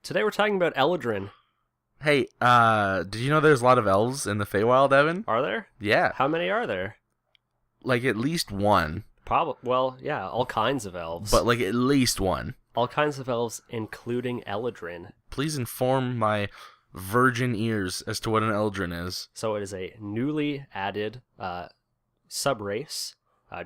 Today we're talking about Eladrin. Hey, did you know there's a lot of elves in the Feywild, Evan? Are there? Yeah. How many are there? Like, at least one. Well, yeah, all kinds of elves. But, like, at least one. All kinds of elves, including Eladrin. Please inform my virgin ears as to what an Eladrin is. So it is a newly added subrace,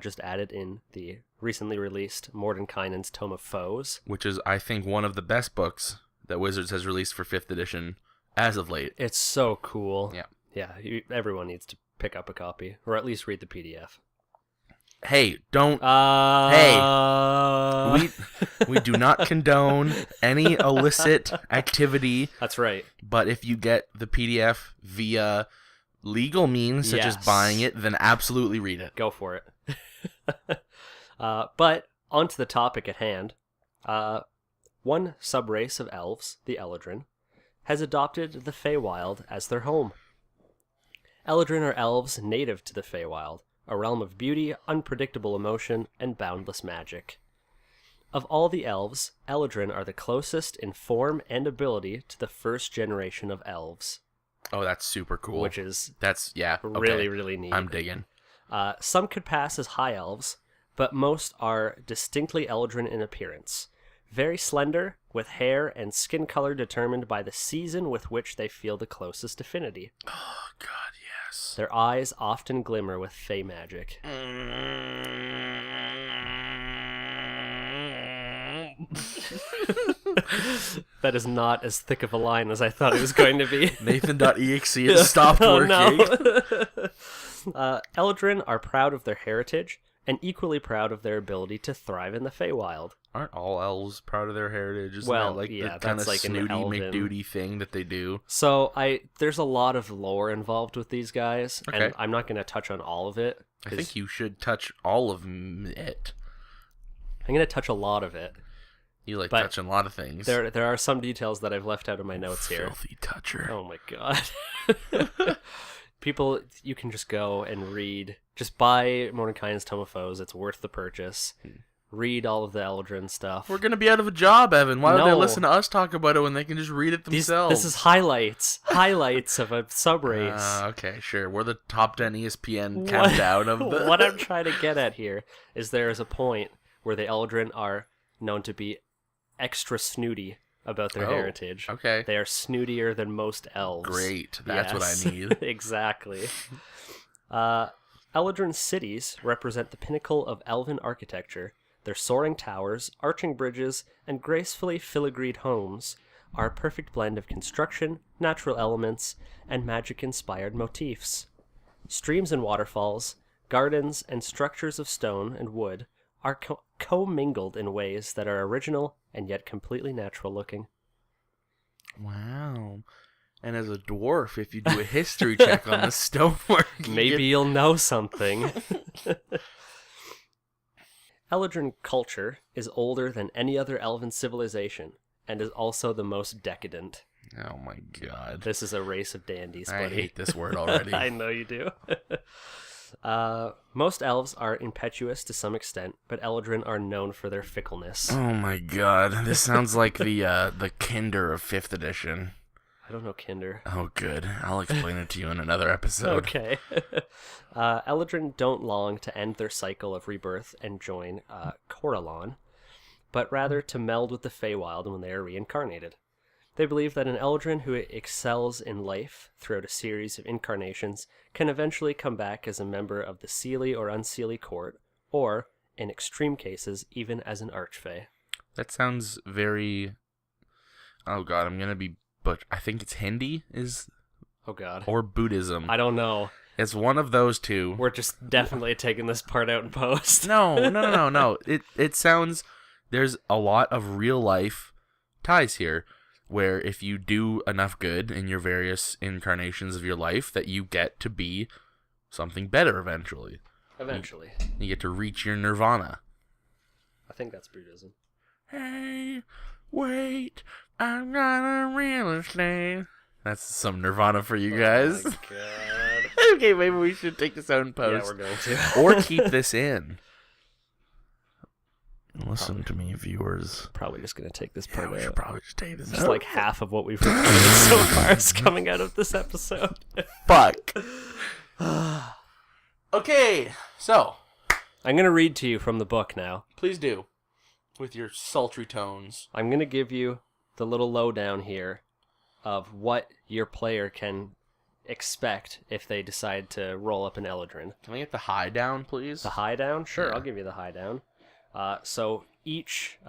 just added in the recently released Mordenkainen's Tome of Foes. Which is, I think, one of the best books that Wizards has released for 5th edition as of late. It's so cool. Yeah. Yeah, everyone needs to pick up a copy, or at least read the PDF. Hey, don't... We do not condone any illicit activity. That's right. But if you get the PDF via legal means, such as buying it, then absolutely read it. Go for it. But on to the topic at hand. One subrace of elves, the Eladrin, has adopted the Feywild as their home. Eladrin are elves native to the Feywild, a realm of beauty, unpredictable emotion, and boundless magic. Of all the elves, Eladrin are the closest in form and ability to the first generation of elves. Oh, that's super cool. Which is really, really neat. I'm digging. Some could pass as high elves, but most are distinctly Eladrin in appearance. Very slender, with hair and skin color determined by the season with which they feel the closest affinity. Oh, God, yes. Their eyes often glimmer with fey magic. That is not as thick of a line as I thought it was going to be. Nathan.exe has stopped working. No. Eladrin are proud of their heritage and equally proud of their ability to thrive in the Feywild. Aren't all elves proud of their heritage? Isn't Well, that like yeah, the kind that's of like an snooty elven McDuty thing that they do? So there's a lot of lore involved with these guys, Okay. and I'm not going to touch on all of it. I think you should touch all of it. I'm going to touch a lot of it. You like But touching a lot of things. There are some details that I've left out of my notes here. Filthy toucher. Oh my god. People, you can just go and read. Just buy Mordenkainen's Tome of Foes. It's worth the purchase. Read all of the Eladrin stuff. We're going to be out of a job, Evan. Why would they No. listen to us talk about it when they can just read it themselves? This is highlights of a subrace. Okay, sure. We're the top 10 ESPN countdown of the... What I'm trying to get at here is there is a point where the Eladrin are known to be extra snooty about their heritage. Okay. They are snootier than most elves. Great. That's what Yes. I need. Exactly. Eladrin cities represent the pinnacle of elven architecture. Their soaring towers, arching bridges, and gracefully filigreed homes are a perfect blend of construction, natural elements, and magic-inspired motifs. Streams and waterfalls, gardens, and structures of stone and wood are commingled in ways that are original and yet completely natural-looking. Wow. And as a dwarf, if you do a history check on the stonework... Maybe you'll know something. Eladrin culture is older than any other elven civilization, and is also the most decadent. Oh my god. This is a race of dandies, buddy. I hate this word already. I know you do. Most elves are impetuous to some extent, but Eladrin are known for their fickleness. Oh my god. This sounds like the Kinder of 5th edition. I don't know Kinder. Oh good. I'll explain it to you in another episode. Okay. Eladrin don't long to end their cycle of rebirth and join Corellon, but rather to meld with the Feywild when they are reincarnated. They believe that an Eladrin who excels in life throughout a series of incarnations can eventually come back as a member of the Seelie or Unseelie court, or, in extreme cases, even as an Archfey. That sounds very... Oh god, I'm gonna be... But I think it's Hindi Oh god. or Buddhism. I don't know. It's one of those two. We're just definitely taking this part out in post. No. It sounds... There's a lot of real life ties here, where if you do enough good in your various incarnations of your life, that you get to be something better eventually. Eventually. You get to reach your nirvana. I think that's Buddhism. Hey, wait, I'm not a real estate. That's some Nirvana for you guys. Oh my god. Okay, maybe we should take this out in post. Yeah, we're going to. Or keep this in. Listen to me, viewers. Probably just going to take this part We should out. probably just take this Just out. like half of what we've recorded so far is coming out of this episode. Fuck. Okay, so. I'm going to read to you from the book now. Please do. With your sultry tones. I'm going to give you the little lowdown here of what your player can expect if they decide to roll up an Eladrin. Can I get the high down, please? The high down? Sure, Yeah. I'll give you the high down. So each...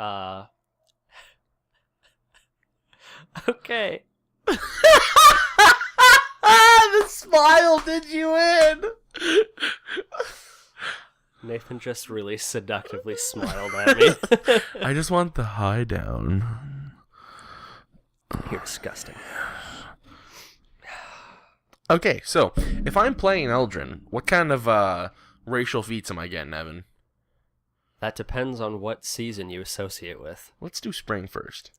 Okay. The smile did you in! Nathan just really seductively smiled at me. I just want the high down. You're disgusting. Okay, so if I'm playing Eldrin, what kind of racial feats am I getting, Evan? That depends on what season you associate with. Let's do spring first.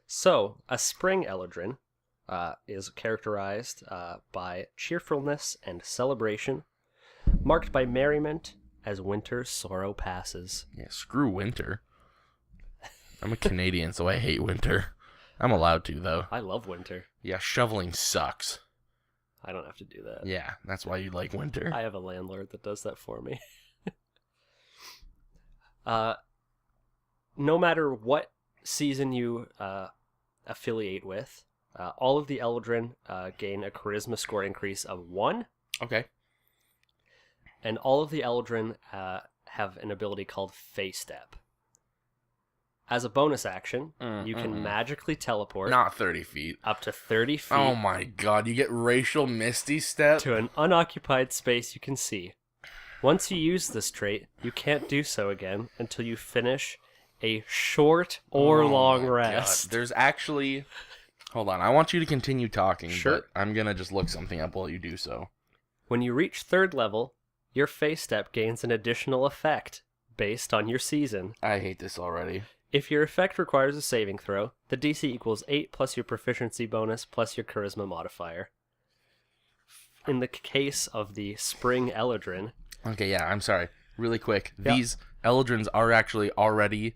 So, a spring Eladrin is characterized by cheerfulness and celebration, marked by merriment as winter's sorrow passes. Yeah, screw winter. I'm a Canadian, so I hate winter. I'm allowed to, though. I love winter. Yeah, shoveling sucks. I don't have to do that. Yeah, that's why you like winter. I have a landlord that does that for me. No matter what season you affiliate with, all of the Eladrin gain a charisma score increase of 1, Okay. and all of the Eladrin have an ability called Face Step. As a bonus action, you can magically teleport Not 30 feet. up to 30 feet Oh my god, you get racial misty step? to an unoccupied space you can see. Once you use this trait, you can't do so again until you finish a short or long my rest. God. There's actually... Hold on, I want you to continue talking, Sure. but I'm gonna just look something up while you do so. When you reach 3rd level, your Face Step gains an additional effect based on your season. I hate this already. If your effect requires a saving throw, the DC equals 8 plus your proficiency bonus plus your charisma modifier. In the case of the Spring Eladrin... Okay, yeah, I'm sorry. Really quick. Yep. These Eldrins are actually already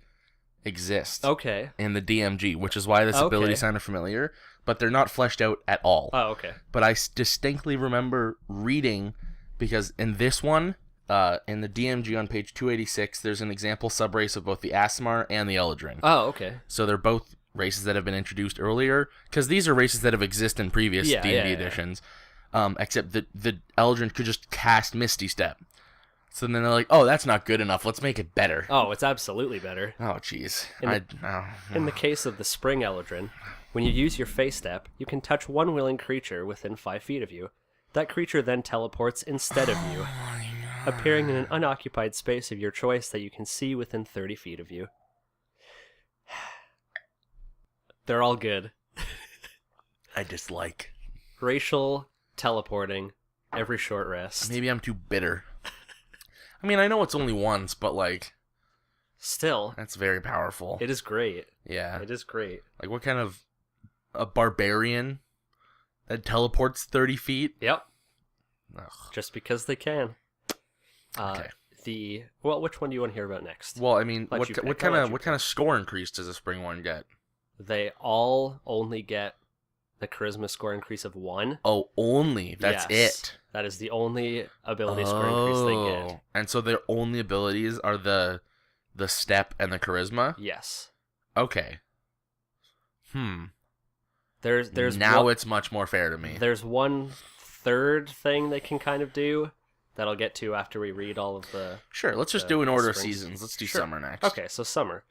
exist Okay. in the DMG, which is why this Okay. ability sounded familiar, but they're not fleshed out at all. Oh, okay. But I distinctly remember reading, because in this one, in the DMG on page 286, there's an example subrace of both the Aasimar and the Eladrin. Oh, okay. So they're both races that have been introduced earlier, because these are races that have existed in previous Yeah, D&D yeah. editions, except the Eladrin could just cast Misty Step. So then they're like, oh, that's not good enough. Let's make it better. Oh, it's absolutely better. Oh, jeez. In the case of the Spring Eladrin, when you use your Face Step, you can touch one willing creature within 5 feet of you. That creature then teleports instead of you, appearing in an unoccupied space of your choice that you can see within 30 feet of you. They're all good. I dislike. Racial teleporting, every short rest. Maybe I'm too bitter. I mean, I know it's only once, but, like, Still, that's very powerful. it is great. Yeah. It is great. Like, what kind of a barbarian that teleports 30 feet? Yep, Ugh. just because they can. Okay. Which one do you want to hear about next? Well, I mean, Let what you ki- pick. what kind I'll let of you what kind of score increase does a spring one get? They all only get the charisma score increase of 1. Oh, only. That's Yes. it. That is the only ability score increase they get. And so their only abilities are the step and the charisma? Yes. Okay. There's now one, it's much more fair to me. there's one third thing they can kind of do that I'll get to after we read all of the... Sure, let's just the do an order of springs. seasons. Let's do Sure. summer next. Okay, so summer.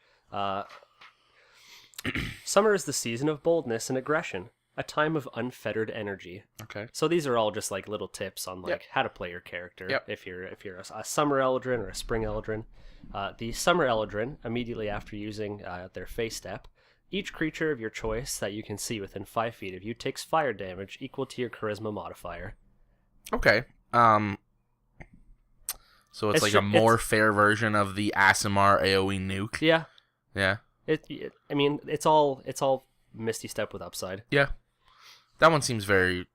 Summer is the season of boldness and aggression, a time of unfettered energy. Okay. So these are all just like little tips on like Yep. how to play your character. Yep. If you're a summer Eladrin or a spring Eladrin, the summer Eladrin immediately after using their Face Step, each creature of your choice that you can see within 5 feet of you takes fire damage equal to your charisma modifier. Okay. So it's like a more fair version of the Aasimar AoE nuke. Yeah. Yeah. I mean, it's all Misty Step with upside. Yeah. That one seems very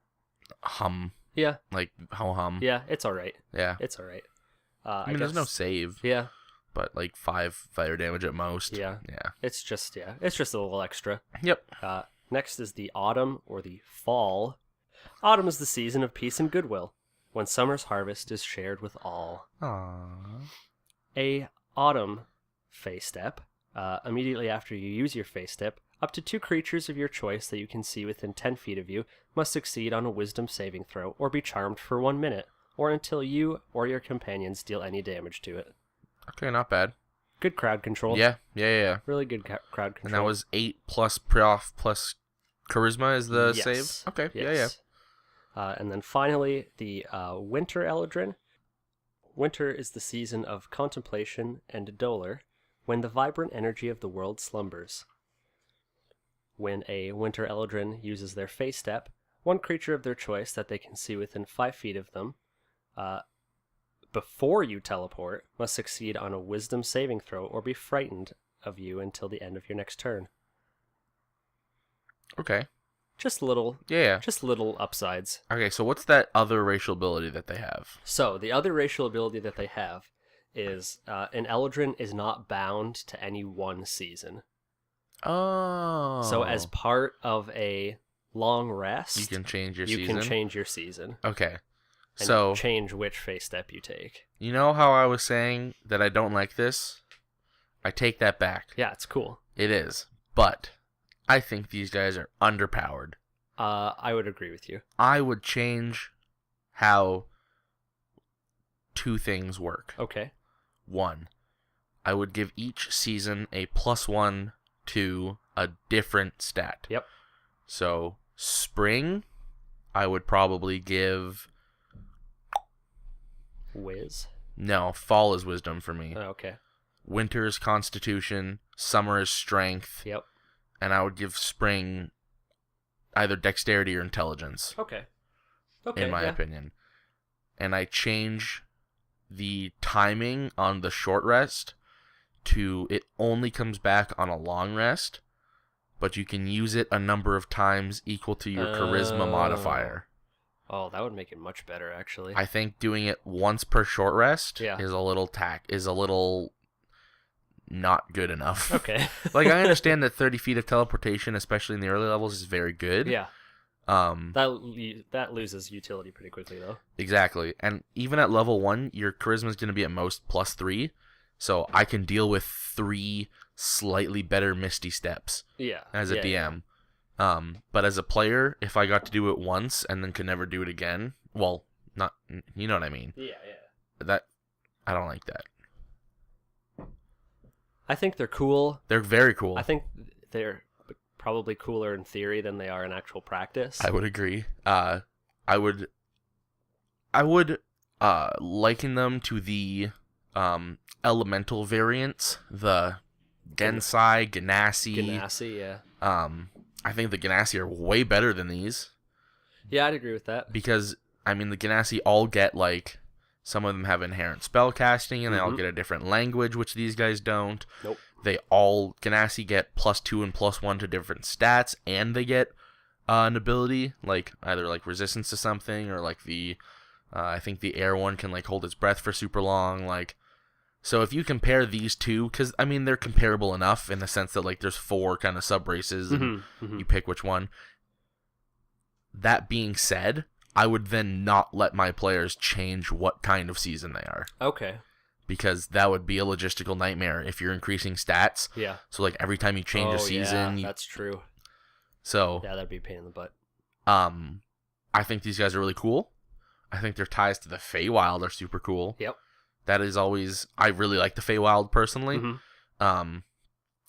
hum. Yeah. Like ho hum. Yeah. It's all right. Yeah. It's all right. I mean, there's no save. Yeah. but like 5 fire damage at most. Yeah. Yeah. It's just a little extra. Yep. Next is the autumn or the fall. Autumn is the season of peace and goodwill, when summer's harvest is shared with all. Aww. A autumn phase step. Immediately after you use your phase step, up to 2 creatures of your choice that you can see within 10 feet of you must succeed on a wisdom saving throw or be charmed for 1 minute, or until you or your companions deal any damage to it. Okay, not bad. Good crowd control. Yeah. Really good crowd control. And that was 8 plus pre-off plus charisma is the Yes. save? Okay, Yes. And then finally, the winter Eladrin. Winter is the season of contemplation and dolor, when the vibrant energy of the world slumbers. When a winter Eladrin uses their phase step, 1 creature of their choice that they can see within 5 feet of them, before you teleport, must succeed on a wisdom saving throw or be frightened of you until the end of your next turn. Okay. Just little upsides. Okay, so what's that other racial ability that they have? So, the other racial ability that they have is an Eladrin is not bound to any one season. Oh. So, as part of a long rest, you can change your you season? can change your season. Okay. And So, change which phase step you take. you know how I was saying that I don't like this? I take that back. Yeah, it's cool. It is. But I think these guys are underpowered. I would agree with you. I would change how 2 things work. Okay. 1, I would give each season a +1 to a different stat. Yep. So, spring, I would probably give... Whiz. No, fall is wisdom for me. Okay. Winter is constitution, summer is strength, Yep. and I would give spring either dexterity or intelligence, Okay, in my opinion. And I change the timing on the short rest to it only comes back on a long rest, but you can use it a number of times equal to your charisma modifier. Oh, that would make it much better, actually. I think doing it once per short rest Yeah. is a little not good enough. Okay. Like, I understand that 30 feet of teleportation, especially in the early levels, is very good. Yeah. That loses utility pretty quickly, though. Exactly. And even at level 1, your charisma is going to be at most +3. So I can deal with 3 slightly better Misty Steps as a DM. But as a player, if I got to do it once and then could never do it again, well, not, you know what I mean. Yeah. That, I don't like that. I think they're cool. They're very cool. I think they're probably cooler in theory than they are in actual practice. I would agree. I would liken them to the elemental variants, the Gensai, Ganassi, yeah. I think the Ganassi are way better than these. Yeah, I'd agree with that. Because, I mean, the Ganassi all get, like, some of them have inherent spell casting, and they all get a different language, which these guys don't. Nope. Ganassi get +2 and +1 to different stats, and they get an ability, like, either, like, resistance to something, or, like, I think the air one can, like, hold its breath for super long, like... So if you compare these two, because, I mean, they're comparable enough in the sense that, like, there's 4 kind of sub-races, and you pick which one. That being said, I would then not let my players change what kind of season they are. Okay. Because that would be a logistical nightmare if you're increasing stats. Yeah. So, like, every time you change a season... Yeah, that's true. So... Yeah, that'd be a pain in the butt. I think these guys are really cool. I think their ties to the Feywild are super cool. Yep. That is always... I really like the Feywild, personally. And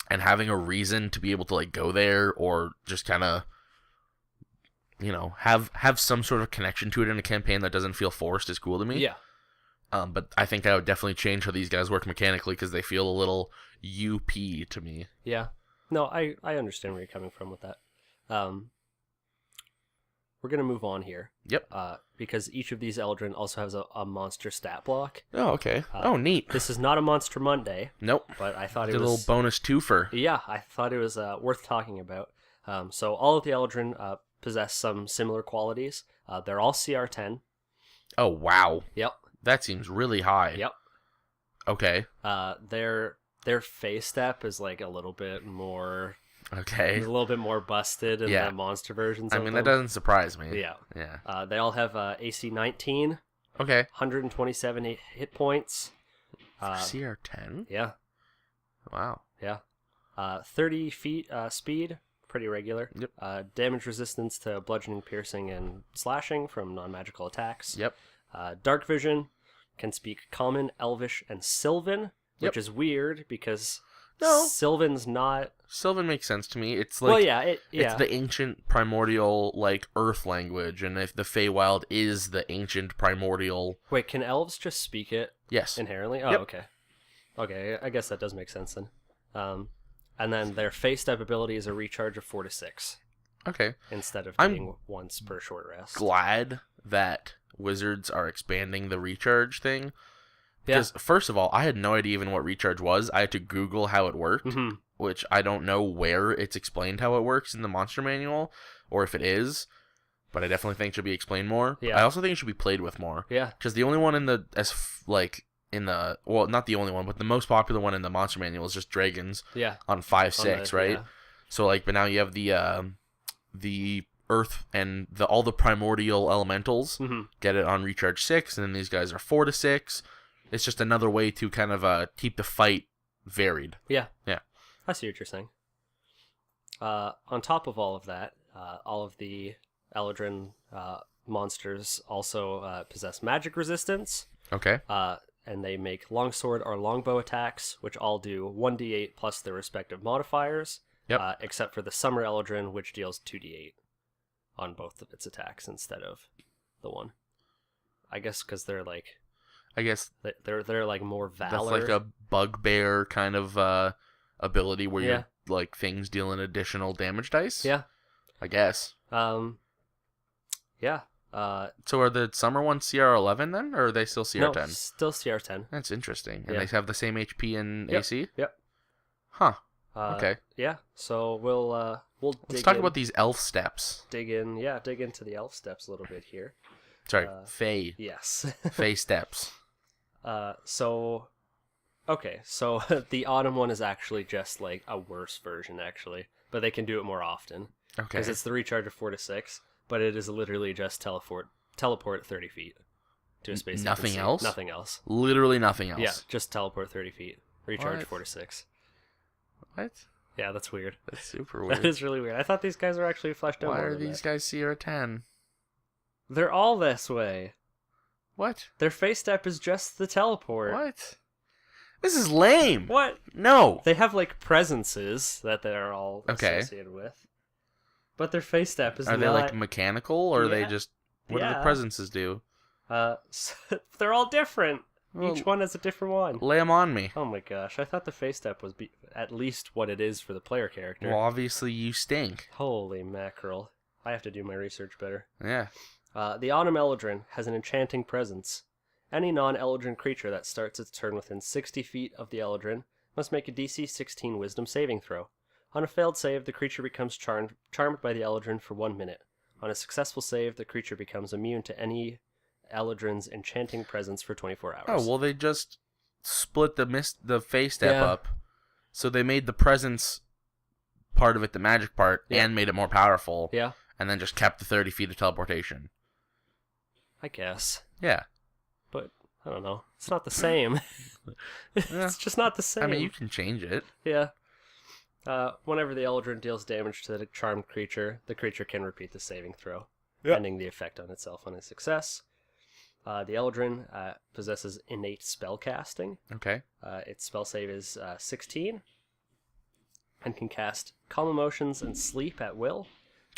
having a reason to be able to, like, go there or just kind of, you know, have some sort of connection to it in a campaign that doesn't feel forced is cool to me. Yeah. But I think I would definitely change how these guys work mechanically because they feel a little UP to me. Yeah. No, I understand where you're coming from with that. We're going to move on here. Yep. Because each of these Eldrin also has a monster stat block. Oh, okay. Neat. This is not a Monster Monday. Nope. But I thought Did it was... a little bonus twofer. Yeah, I thought it was worth talking about. So all of the Eldrin possess some similar qualities. They're all CR10. Oh, wow. Yep. That seems really high. Yep. Okay. Their face step is like a little bit more. Okay. It's a little bit more busted in the monster versions. I mean, that doesn't surprise me. Yeah. Yeah. They all have AC 19. Okay. 127 hit points. CR10? Yeah. Wow. Yeah. 30 feet speed, pretty regular. Yep. Damage resistance to bludgeoning, piercing, and slashing from non-magical attacks. Yep. Dark vision, can speak Common, Elvish, and Sylvan, which is weird because Sylvan's not... Sylvan makes sense to me. It's like... Well, it's the ancient primordial, like, earth language, and if the Feywild is the ancient primordial... Wait, can elves just speak it? Yes. Inherently? Oh, okay. Okay, I guess that does make sense then. And then their face step ability is a recharge of 4 to 6. Okay. Instead of being once per short rest. Glad that Wizards are expanding the recharge thing. Because, first of all, I had no idea even what recharge was. I had to Google how it worked, which I don't know where it's explained how it works in the monster manual, or if it is, but I definitely think it should be explained more. Yeah. I also think it should be played with more. Yeah. Because the only one in the, well, not the only one, but the most popular one in the monster manual is just dragons. Yeah. On 5/6, right? Yeah. So, like, but now you have the earth and all the primordial elementals get it on recharge 6, and then these guys are 4 to 6. It's just another way to kind of keep the fight varied. Yeah. Yeah. I see what you're saying. On top of all of that, all of the Eladrin monsters also possess magic resistance. Okay. And they make longsword or longbow attacks, which all do 1d8 plus their respective modifiers. Yep. Except for the Summer Eladrin, which deals 2d8 on both of its attacks instead of the one. I guess because they're like... they're like more valor. That's like a bugbear kind of ability where you're like things dealing additional damage dice. Yeah, I guess. Yeah. So are the summer ones CR11 then, or are they still CR10? No, still CR10. That's interesting. And they have the same HP and AC. Yep. Huh. Okay. Yeah. So we'll let's talk about these elf steps. Dig into the elf steps a little bit here. Sorry, Fey. Yes. Fey steps. So the autumn one is actually just like a worse version, actually, but they can do it more often. Okay. Because it's the recharge of 4 to 6, but it is literally just teleport 30 feet to a space. Nothing else. Nothing else. Literally nothing else. Yeah, just teleport 30 feet. Recharge What? 4 to 6. What? Yeah, that's weird. That's super weird. That is really weird. I thought these guys were actually fleshed out. Why more are than these that. guys CR10? They're all this way. What? Their face step is just the teleport. What? This is lame. What? No. They have like presences that they're all Okay. associated with. But their face step is Are they like mechanical, or are they Yeah. just... What do the Yeah. presences do? So they're all different. Well, Each one has a different one. Lay them on me. Oh my gosh, I thought the face step was at least what it is for the player character. Well, obviously you stink. Holy mackerel. I have to do my research better. Yeah. The Autumn Eladrin has an enchanting presence. Any non-Eladrin creature that starts its turn within 60 feet of the Eladrin must make a DC 16 Wisdom saving throw. On a failed save, the creature becomes charmed by the Eladrin for 1 minute. On a successful save, the creature becomes immune to any Eladrin's enchanting presence for 24 hours. Oh, well, they just split the face step up. So they made the presence part of it the magic part and made it more powerful. Yeah. And then just kept the 30 feet of teleportation. I guess. Yeah. But, I don't know. It's not the same. It's just not the same. I mean, you can change it. Yeah. Whenever the Eladrin deals damage to the charmed creature, the creature can repeat the saving throw, ending the effect on itself on a success. The Eladrin possesses innate spellcasting. Okay. Its spell save is 16, and can cast Calm Emotions and Sleep at will.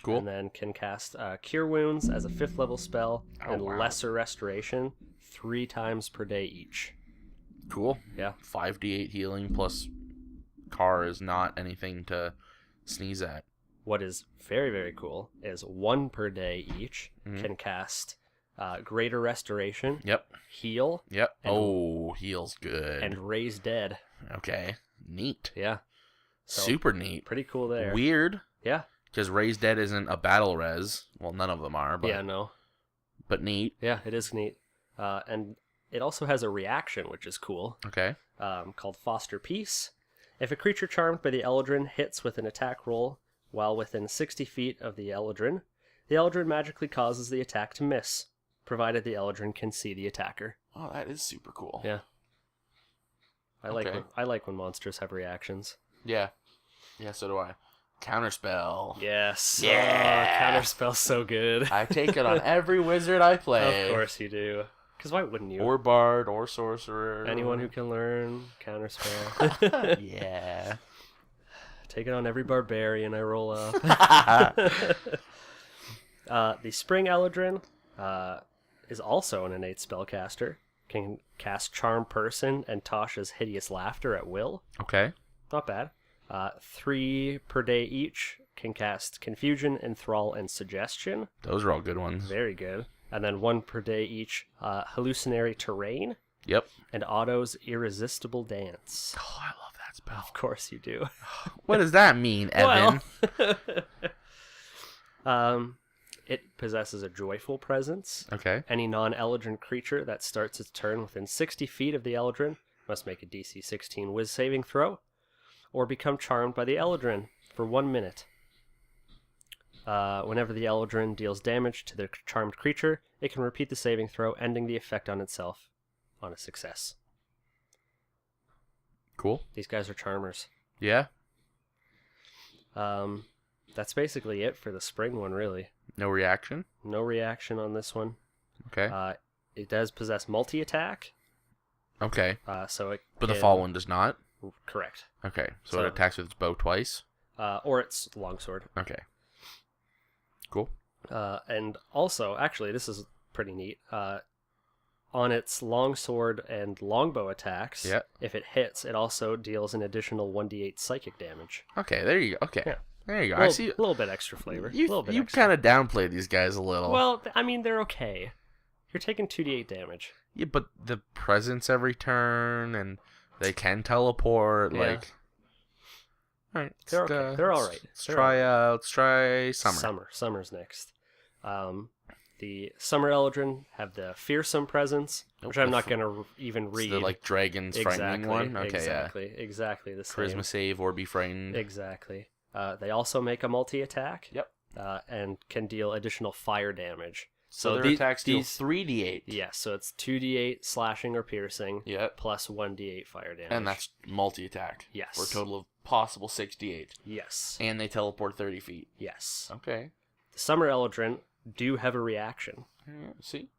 Cool. And then can cast Cure Wounds as a 5th level spell, and Lesser Restoration 3 times per day each. Cool. Yeah. 5d8 healing plus Car is not anything to sneeze at. What is very, very cool is 1 per day each can cast Greater Restoration. Yep. Heal. Yep. Heal's good. And Raise Dead. Okay. Neat. Yeah. So, super neat. Pretty cool there. Weird. Yeah. Because Raise Dead isn't a battle res. Well, none of them are. But, yeah, no. But neat. Yeah, it is neat. And It also has a reaction, which is cool, Okay. called Foster Peace. If a creature charmed by the Eladrin hits with an attack roll while within 60 feet of the Eladrin magically causes the attack to miss, provided the Eladrin can see the attacker. Oh, that is super cool. Yeah. I Okay. like when monsters have reactions. Yeah. Yeah, so do I. Counterspell. Yes. Yeah. Oh, Counterspell's so good. I take it on every wizard I play. Of course you do. Because why wouldn't you? Or bard, or sorcerer. Anyone who can learn Counterspell. Yeah. Take it on every barbarian I roll up. The Spring Eladrin is also an innate spellcaster. Can cast Charm Person and Tasha's Hideous Laughter at will. Okay. Not bad. 3 per day each. Can cast Confusion, Enthrall, and Suggestion. Those are all good ones. Very good. And then 1 per day each. Hallucinatory Terrain. Yep. And Otto's Irresistible Dance. Oh, I love that spell. Of course you do. What does that mean, Evan? Well, it possesses a Joyful Presence. Okay. Any non-Eladrin creature that starts its turn within 60 feet of the Eladrin must make a DC 16 Wiz saving throw, or become charmed by the Eladrin for 1 minute. Whenever the Eladrin deals damage to the charmed creature, it can repeat the saving throw, ending the effect on itself on a success. Cool. These guys are charmers. Yeah. That's basically it for the spring one, really. No reaction? No reaction on this one. Okay. It does possess multi-attack. Okay. So it But the can- fall one does not? Correct. Okay. So So- it attacks with its bow twice? Or its longsword. Okay. Cool. And also, actually, this is pretty neat. On its longsword and longbow attacks, Yeah. if it hits, it also deals an additional 1d8 psychic damage. Okay, there you go. Okay. Yeah. There you go. A I see. little bit extra flavor. You extra. kind of downplay these guys a little. Well, I mean, they're okay. You're taking 2d8 damage. Yeah, but the presence every turn, and they can teleport. Yeah. Like, all right, They're okay. They're all right. Let's They're try. Let's try summer. Summer's next. The Summer Eladrin have the Fearsome Presence, which I'm not going to even read. The like dragons frightening one. Okay, exactly the yeah. same. Charisma save or be frightened. Exactly. They also make a multi-attack. Yep. And can deal additional fire damage. So their attacks deal 3d8. Yes, so it's 2d8 slashing or piercing. Yep. Plus 1d8 fire damage. And that's multi-attack. Yes. For a total of possible 6d8. Yes. And they teleport 30 feet. Yes. Okay. The Summer Eladrin do have a reaction. Yeah, see?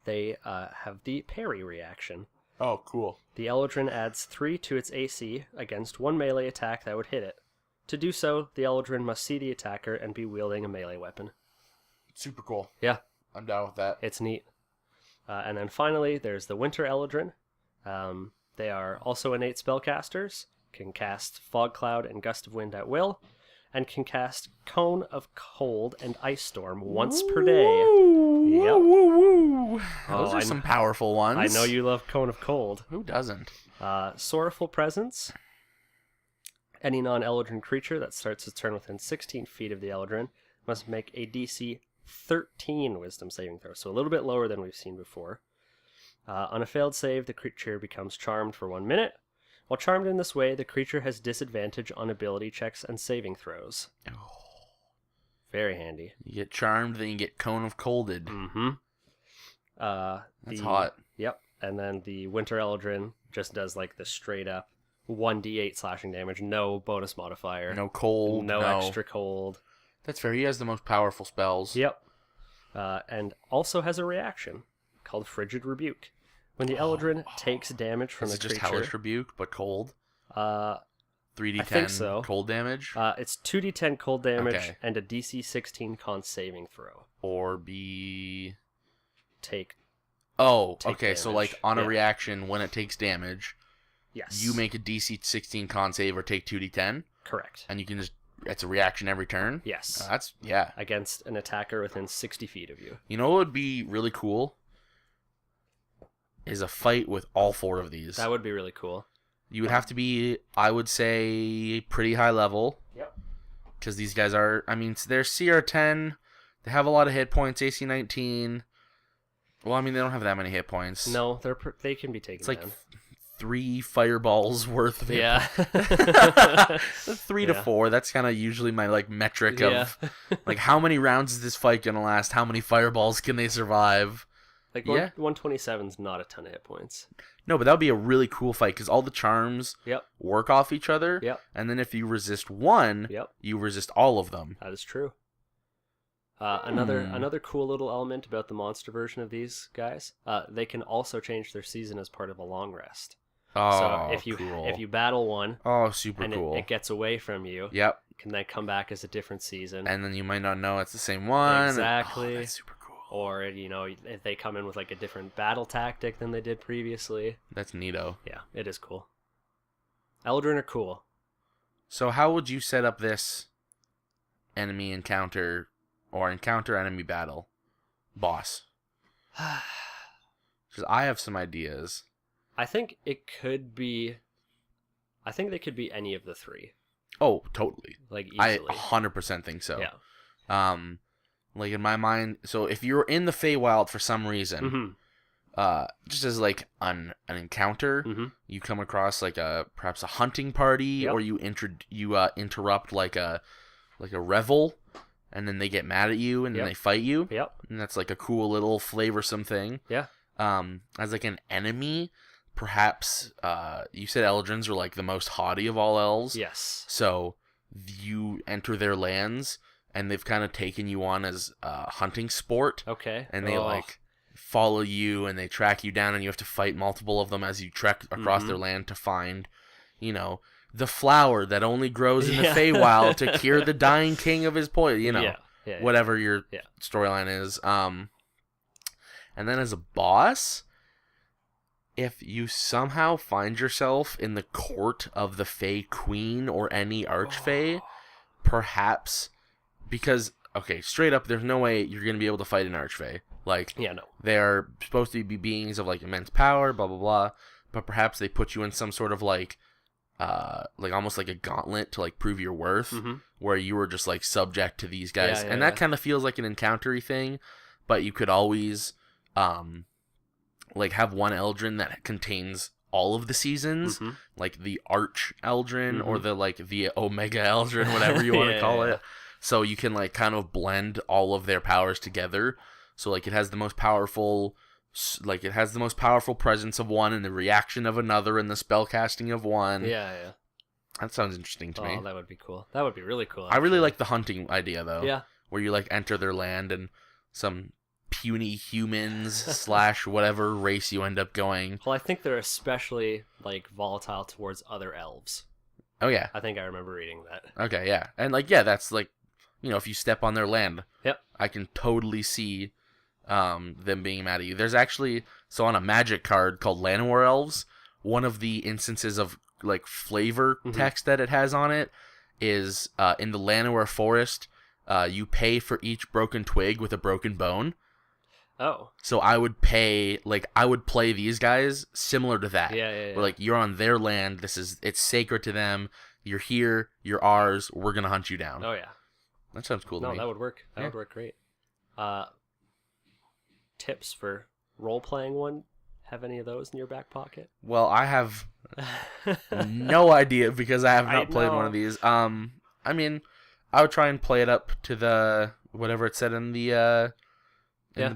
They have the parry reaction. Oh, cool. The Eladrin adds 3 to its AC against 1 melee attack that would hit it. To do so, the Eladrin must see the attacker and be wielding a melee weapon. Super cool. Yeah. I'm down with that. It's neat. And then finally, there's the Winter Eladrin. They are also innate spellcasters, can cast Fog Cloud and Gust of Wind at will, and can cast Cone of Cold and Ice Storm once per day. Yep. Those are some powerful ones. I know you love Cone of Cold. Who doesn't? Sorrowful Presence. Any non-Eladrin creature that starts its turn within 16 feet of the Eladrin must make a DC 13 Wisdom saving throw, so a little bit lower than we've seen before. On a failed save, the creature becomes charmed for 1 minute. While charmed in this way, the creature has disadvantage on ability checks and saving throws. Oh. Very handy. You get charmed, then you get Cone of Colded. Mm-hmm. That's hot. Yep. And then the Winter Eladrin just does like the straight up 1d8 slashing damage, no bonus modifier. No cold. No extra cold. That's fair. He has the most powerful spells. Yep. And also has a reaction called Frigid Rebuke. When the Eladrin takes damage from Is the it just creature... Hellish Rebuke, but cold? 3d10 I think so. cold damage? It's 2d10 cold damage Okay. and a DC 16 con saving throw. Or be... Take Oh, Take okay. So, damage. like, on a Yeah. reaction, when it takes damage, yes. you make a DC 16 con save or take 2d10, Correct. and you can just... It's a reaction every turn? Yes. That's... Yeah. Against an attacker within 60 feet of you. You know what would be really cool? Is a fight with all 4 of these. That would be really cool. You would have to be, I would say, pretty high level. Yep. Because these guys are, I mean, they're CR10. They have a lot of hit points, AC 19. Well, I mean, they don't have that many hit points. No, they can be taken It's like down. 3 fireballs worth of hit Yeah. 3 to 4. That's kind of usually my like metric of like how many rounds is this fight gonna last? How many fireballs can they survive? Like 127's not a ton of hit points. No, but that would be a really cool fight because all the charms work off each other. Yep. And then if you resist one, you resist all of them. That is true. Another cool little element about the monster version of these guys, they can also change their season as part of a long rest. Oh, so if cool. you battle one, super and cool. it gets away from you, can then come back as a different season. And then you might not know it's the same one. Exactly. That's super cool. Or, if they come in with like a different battle tactic than they did previously. That's neato. Yeah, it is cool. Eladrin are cool. So how would you set up this enemy encounter or encounter enemy battle boss? Because I have some ideas. I think they could be any of the 3. Oh, totally. Like, easily. I 100% think so. Yeah. Like in my mind, so if you're in the Feywild for some reason, just as like an encounter, you come across like perhaps a hunting party, or you interrupt like a revel, and then they get mad at you and then they fight you. Yep. And that's like a cool little flavorsome thing. Yeah. As like an enemy, perhaps you said Eladrins are like the most haughty of all elves. Yes. So you enter their lands, and they've kind of taken you on as hunting sport. Okay. And they like follow you, and they track you down, and you have to fight multiple of them as you trek across their land to find, the flower that only grows in the Feywild to cure the dying king of his poison. Whatever your storyline is. And then as a boss, if you somehow find yourself in the court of the Fey Queen or any Archfey, perhaps, because, okay, straight up, there's no way you're going to be able to fight an Archfey. Like, they're supposed to be beings of, like, immense power, blah, blah, blah, but perhaps they put you in some sort of, like almost like a gauntlet to, like, prove your worth, where you were just, like, subject to these guys. And that kind of feels like an encounter-y thing, but you could always like have one Eldrin that contains all of the seasons, like the Arch Eldrin or the Omega Eldrin, whatever you want to call it. So you can like kind of blend all of their powers together. So like it has the most powerful presence of one and the reaction of another and the spell casting of one. Yeah. That sounds interesting to me. Oh, that would be cool. That would be really cool. Actually. I really like the hunting idea though. Yeah. Where you like enter their land and some puny humans / whatever race you end up going. Well, I think they're especially like volatile towards other elves. Oh yeah. I think I remember reading that. Okay, yeah. And like that's like, if you step on their land. Yep. I can totally see them being mad at you. There's actually on a magic card called Llanowar Elves, one of the instances of like flavor text that it has on it is in the Llanowar forest, you pay for each broken twig with a broken bone. Oh. So I would play these guys similar to that. Yeah. Where like you're on their land, it's sacred to them. You're here, you're ours, we're gonna hunt you down. Oh yeah. That sounds cool to me. No, that would work. That would work great. Tips for role playing one? Have any of those in your back pocket? Well, I have no idea because I have not played one of these. I mean, I would try and play it up to the whatever it said in the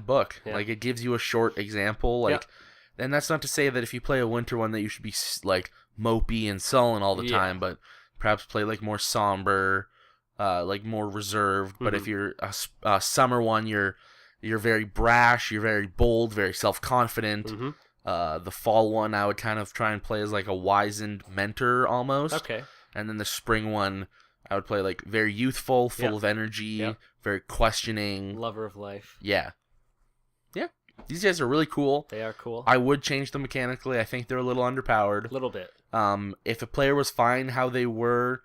book. Yeah. Like it gives you a short example. And that's not to say that if you play a winter one that you should be like mopey and sullen all the time, but perhaps play like more somber, like more reserved. But if you're a summer one, you're very brash, you're very bold, very self-confident. The fall one I would kind of try and play as like a wizened mentor almost. Okay. And then the spring one I would play like very youthful, full of energy, very questioning. Lover of life. Yeah. These guys are really cool. They are cool. I would change them mechanically. I think they're a little underpowered. A little bit. If a player was fine how they were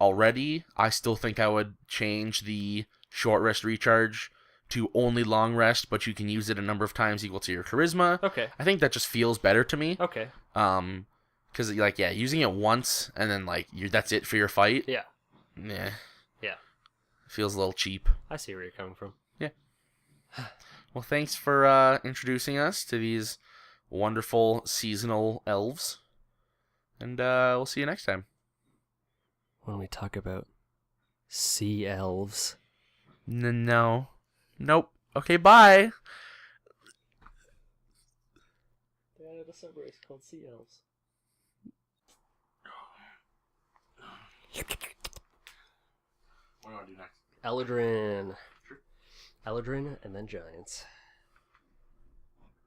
already, I still think I would change the short rest recharge to only long rest, but you can use it a number of times equal to your charisma. Okay. I think that just feels better to me. Okay. Because using it once and then that's it for your fight. Yeah. Yeah. Yeah. Feels a little cheap. I see where you're coming from. Yeah. Well, thanks for introducing us to these wonderful seasonal elves. And we'll see you next time. When we talk about sea elves. No. Nope. Okay, bye. They added a subrace called sea elves. What do I do next? Eladrin. Eladrin and then giants.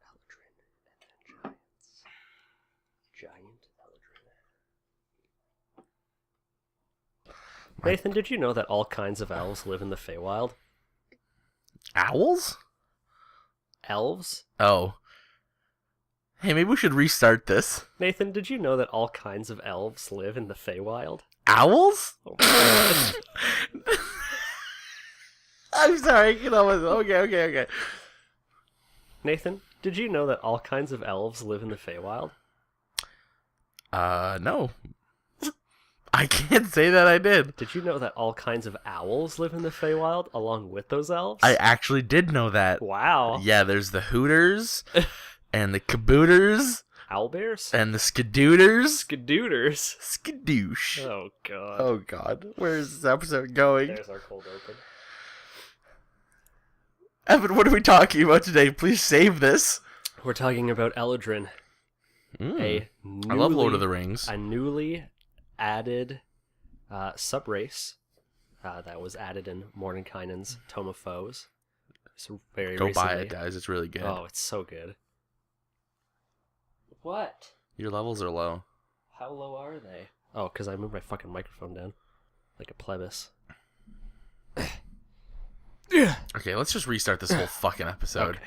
Eladrin and then giants. Giant Eladrin. Nathan, did you know that all kinds of elves live in the Feywild? Owls? Elves? Oh. Hey, maybe we should restart this. Nathan, did you know that all kinds of elves live in the Feywild? Owls? Oh my God. I'm sorry. Okay. Nathan, did you know that all kinds of elves live in the Feywild? No. I can't say that I did. Did you know that all kinds of owls live in the Feywild along with those elves? I actually did know that. Wow. Yeah, there's the hooters and the kabooters Owlbears? and the skadooters. Skadooters? Skadoosh. Oh, God. Oh, God. Where's this episode going? There's our cold open. Evan, what are we talking about today? Please save this. We're talking about Eladrin. I love Lord of the Rings. A newly added subrace that was added in Mordenkainen's Tome of Foes. So very Go recently. buy it, guys. It's really good. Oh, it's so good. What? Your levels are low. How low are they? Oh, because I moved my fucking microphone down. Like a plebis. Okay, let's just restart this whole fucking episode. Okay.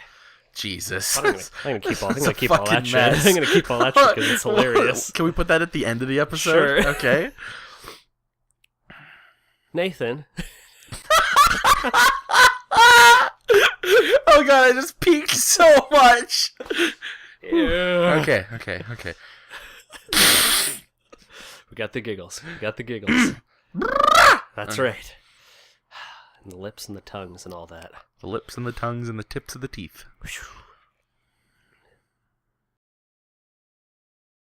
Jesus. I'm gonna keep all. I'm It's gonna a keep all fucking that mess. shit. I'm gonna keep all that shit because it's hilarious. Can we put that at the end of the episode? Sure. Okay. Nathan. Oh god, I just peaked so much. Yeah. Okay. We got the giggles. That's right. And the lips and the tongues and all that. The lips and the tongues and the tips of the teeth. Whew.